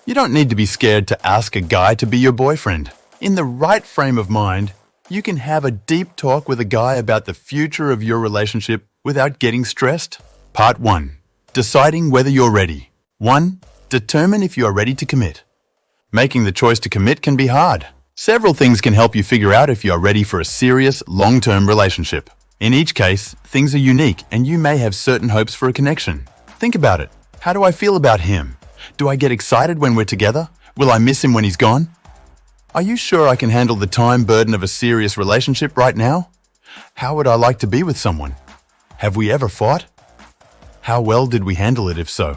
You don't need to be scared to ask a guy to be your boyfriend. In the right frame of mind, you can have a deep talk with a guy about the future of your relationship without getting stressed. Part 1. Deciding whether you're ready. 1. Determine if you are ready to commit. Making the choice to commit can be hard. Several things can help you figure out if you are ready for a serious, long-term relationship. In each case, things are unique and you may have certain hopes for a connection. Think about it. How do I feel about him? Do I get excited when we're together? Will I miss him when he's gone? Are you sure I can handle the time burden of a serious relationship right now? How would I like to be with someone? Have we ever fought? How well did we handle it if so?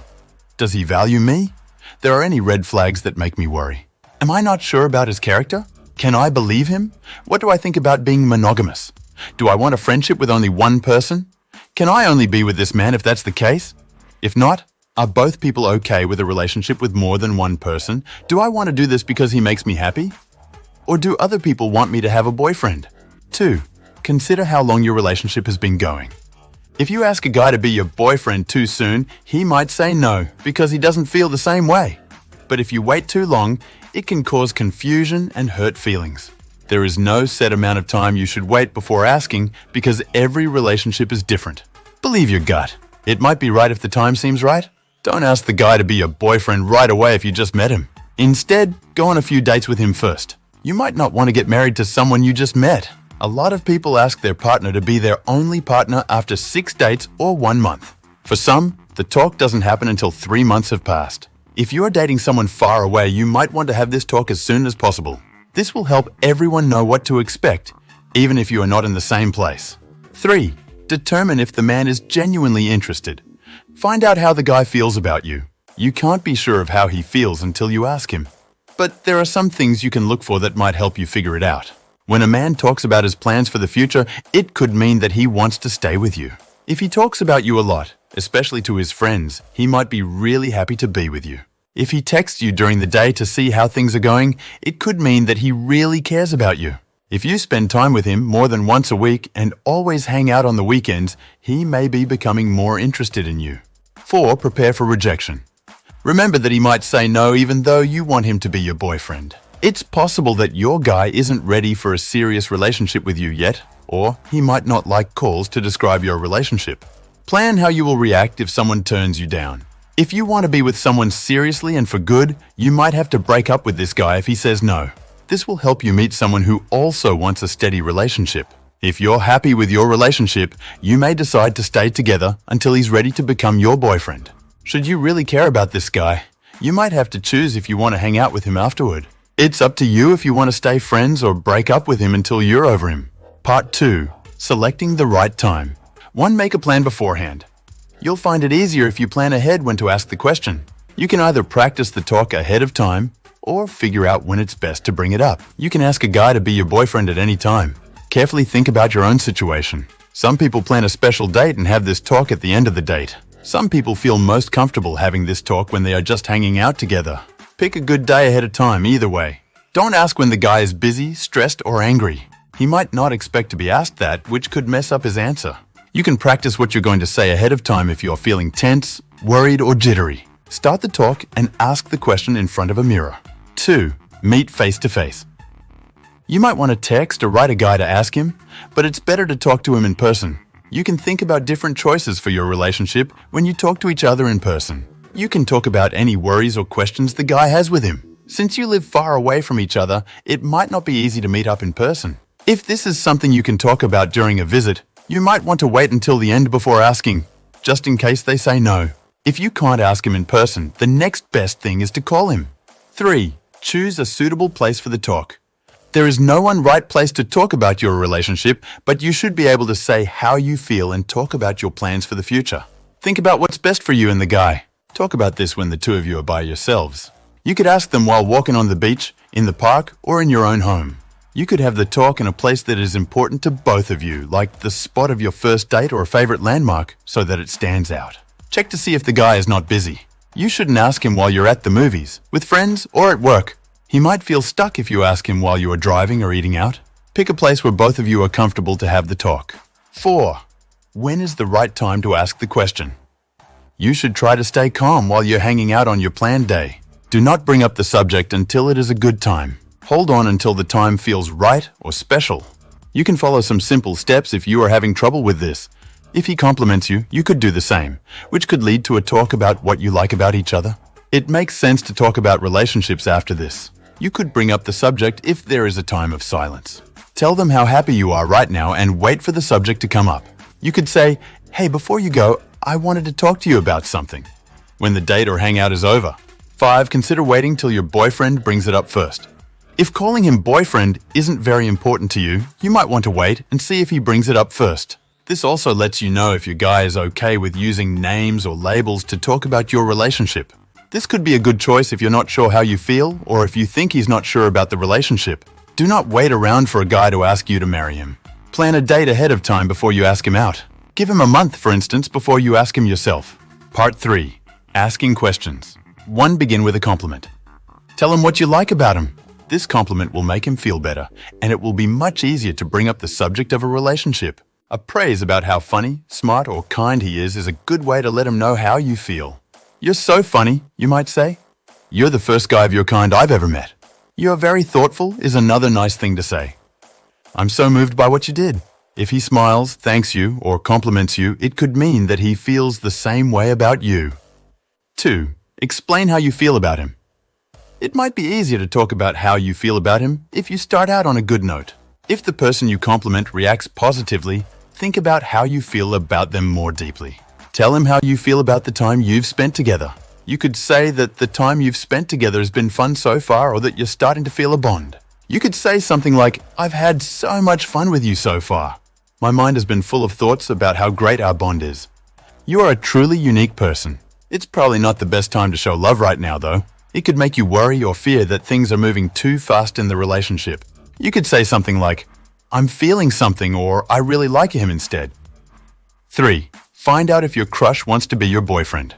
Does he value me? There are any red flags that make me worry. Am I not sure about his character? Can I believe him? What do I think about being monogamous? Do I want a friendship with only one person? Can I only be with this man if that's the case? If not, are both people okay with a relationship with more than one person? Do I want to do this because he makes me happy? Or do other people want me to have a boyfriend? 2. Consider how long your relationship has been going. If you ask a guy to be your boyfriend too soon, he might say no because he doesn't feel the same way. But if you wait too long, it can cause confusion and hurt feelings. There is no set amount of time you should wait before asking because every relationship is different. Believe your gut. It might be right if the time seems right. Don't ask the guy to be your boyfriend right away if you just met him. Instead, go on a few dates with him first. You might not want to get married to someone you just met. A lot of people ask their partner to be their only partner after 6 dates or 1 month. For some, the talk doesn't happen until 3 months have passed. If you are dating someone far away, you might want to have this talk as soon as possible. This will help everyone know what to expect, even if you are not in the same place. 3. Determine if the man is genuinely interested. Find out how the guy feels about you. You can't be sure of how he feels until you ask him. But there are some things you can look for that might help you figure it out. When a man talks about his plans for the future, it could mean that he wants to stay with you. If he talks about you a lot, especially to his friends, he might be really happy to be with you. If he texts you during the day to see how things are going, it could mean that he really cares about you. If you spend time with him more than once a week and always hang out on the weekends, he may be becoming more interested in you. 4. Prepare for rejection. Remember that he might say no even though you want him to be your boyfriend. It's possible that your guy isn't ready for a serious relationship with you yet, or he might not like calls to describe your relationship. Plan how you will react if someone turns you down. If you want to be with someone seriously and for good, you might have to break up with this guy if he says no. This will help you meet someone who also wants a steady relationship. If you're happy with your relationship, you may decide to stay together until he's ready to become your boyfriend. Should you really care about this guy, you might have to choose if you want to hang out with him afterward. It's up to you if you want to stay friends or break up with him until you're over him. Part 2. Selecting the right time. 1. Make a plan beforehand. You'll find it easier if you plan ahead when to ask the question. You can either practice the talk ahead of time or figure out when it's best to bring it up. You can ask a guy to be your boyfriend at any time. Carefully think about your own situation. Some people plan a special date and have this talk at the end of the date. Some people feel most comfortable having this talk when they are just hanging out together. Pick a good day ahead of time either way. Don't ask when the guy is busy, stressed, or angry. He might not expect to be asked that, which could mess up his answer. You can practice what you're going to say ahead of time if you're feeling tense, worried, or jittery. Start the talk and ask the question in front of a mirror. 2. Meet face to face. You might want to text or write a guy to ask him, but it's better to talk to him in person. You can think about different choices for your relationship when you talk to each other in person. You can talk about any worries or questions the guy has with him. Since you live far away from each other, it might not be easy to meet up in person. If this is something you can talk about during a visit, you might want to wait until the end before asking, just in case they say no. If you can't ask him in person, the next best thing is to call him. 3. Choose a suitable place for the talk. There is no one right place to talk about your relationship, but you should be able to say how you feel and talk about your plans for the future. Think about what's best for you and the guy. Talk about this when the two of you are by yourselves. You could ask them while walking on the beach, in the park, or in your own home. You could have the talk in a place that is important to both of you, like the spot of your first date or a favorite landmark, so that it stands out. Check to see if the guy is not busy. You shouldn't ask him while you're at the movies, with friends, or at work. He might feel stuck if you ask him while you are driving or eating out. Pick a place where both of you are comfortable to have the talk. 4. When is the right time to ask the question? You should try to stay calm while you're hanging out on your planned day. Do not bring up the subject until it is a good time. Hold on until the time feels right or special. You can follow some simple steps if you are having trouble with this. If he compliments you, you could do the same, which could lead to a talk about what you like about each other. It makes sense to talk about relationships after this. You could bring up the subject if there is a time of silence. Tell them how happy you are right now and wait for the subject to come up. You could say, "Hey, before you go, I wanted to talk to you about something," when the date or hangout is over. 5. Consider waiting till your boyfriend brings it up first. If calling him boyfriend isn't very important to you, you might want to wait and see if he brings it up first. This also lets you know if your guy is okay with using names or labels to talk about your relationship. This could be a good choice if you're not sure how you feel or if you think he's not sure about the relationship. Do not wait around for a guy to ask you to marry him. Plan a date ahead of time before you ask him out. Give him a month, for instance, before you ask him yourself. Part 3. Asking questions. 1. Begin with a compliment. Tell him what you like about him. This compliment will make him feel better, and it will be much easier to bring up the subject of a relationship. A praise about how funny, smart, or kind he is a good way to let him know how you feel. "You're so funny," you might say. "You're the first guy of your kind I've ever met." "You're very thoughtful" is another nice thing to say. "I'm so moved by what you did." If he smiles, thanks you, or compliments you, it could mean that he feels the same way about you. 2. Explain how you feel about him. It might be easier to talk about how you feel about him if you start out on a good note. If the person you compliment reacts positively, think about how you feel about them more deeply. Tell him how you feel about the time you've spent together. You could say that the time you've spent together has been fun so far, or that you're starting to feel a bond. You could say something like, "I've had so much fun with you so far. My mind has been full of thoughts about how great our bond is." You are a truly unique person. It's probably not the best time to show love right now, though. It could make you worry or fear that things are moving too fast in the relationship. You could say something like, "I'm feeling something," or "I really like him" instead. 3. Find out if your crush wants to be your boyfriend.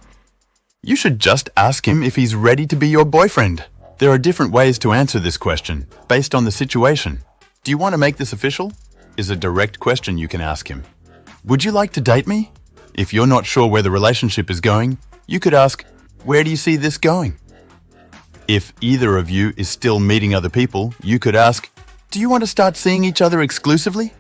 You should just ask him if he's ready to be your boyfriend. There are different ways to answer this question, based on the situation. "Do you want to make this official?" is a direct question you can ask him. "Would you like to date me?" If you're not sure where the relationship is going, you could ask, "Where do you see this going?" If either of you is still meeting other people, you could ask, "Do you want to start seeing each other exclusively?"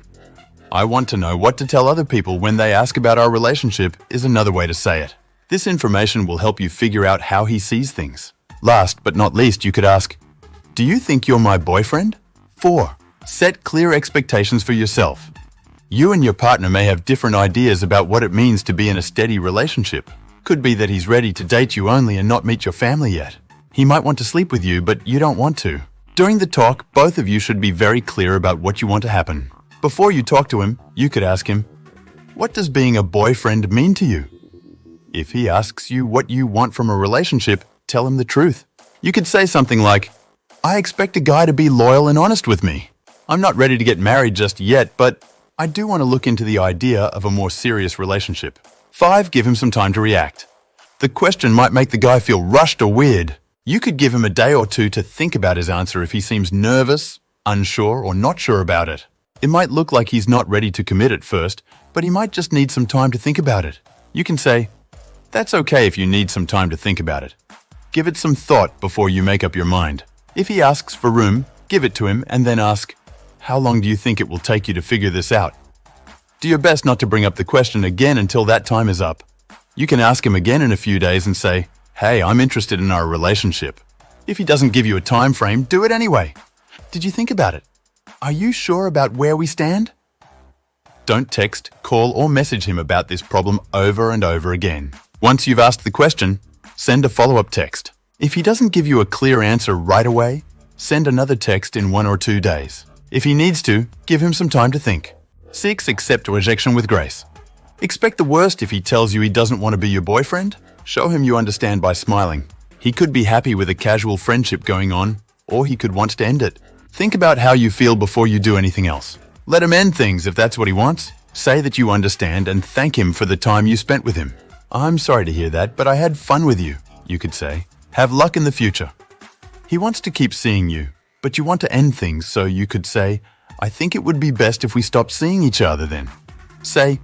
"I want to know what to tell other people when they ask about our relationship" is another way to say it. This information will help you figure out how he sees things. Last but not least, you could ask, "Do you think you're my boyfriend?" 4. Set clear expectations for yourself. You and your partner may have different ideas about what it means to be in a steady relationship. Could be that he's ready to date you only and not meet your family yet. He might want to sleep with you, but you don't want to. During the talk, both of you should be very clear about what you want to happen. Before you talk to him, you could ask him, "What does being a boyfriend mean to you?" If he asks you what you want from a relationship, tell him the truth. You could say something like, "I expect a guy to be loyal and honest with me. I'm not ready to get married just yet, but I do want to look into the idea of a more serious relationship." 5. Give him some time to react. The question might make the guy feel rushed or weird. You could give him a day or two to think about his answer if he seems nervous, unsure, or not sure about it. It might look like he's not ready to commit at first, but he might just need some time to think about it. You can say, "That's okay if you need some time to think about it." Give it some thought before you make up your mind. If he asks for room, give it to him and then ask, "How long do you think it will take you to figure this out?" Do your best not to bring up the question again until that time is up. You can ask him again in a few days and say, "Hey, I'm interested in our relationship." If he doesn't give you a time frame, do it anyway. "Did you think about it? Are you sure about where we stand?" Don't text, call, or message him about this problem over and over again. Once you've asked the question, send a follow-up text. If he doesn't give you a clear answer right away, send another text in 1 or 2 days. If he needs to, give him some time to think. 6. Accept rejection with grace. Expect the worst if he tells you he doesn't want to be your boyfriend. Show him you understand by smiling. He could be happy with a casual friendship going on, or he could want to end it. Think about how you feel before you do anything else. Let him end things if that's what he wants. Say that you understand and thank him for the time you spent with him. "I'm sorry to hear that, but I had fun with you," you could say. "Have luck in the future." He wants to keep seeing you, but you want to end things, so you could say, "I think it would be best if we stopped seeing each other then." Say,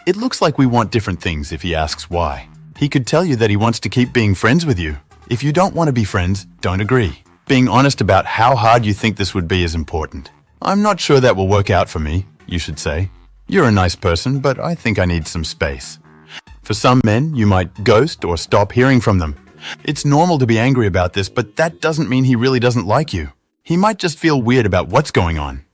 "It looks like we want different things," if he asks why. He could tell you that he wants to keep being friends with you. If you don't want to be friends, don't agree. Being honest about how hard you think this would be is important. I'm not sure that will work out for me, you should say. You're a nice person, but I think I need some space. For some men, you might ghost or stop hearing from them. It's normal to be angry about this, but that doesn't mean he really doesn't like you. He might just feel weird about what's going on.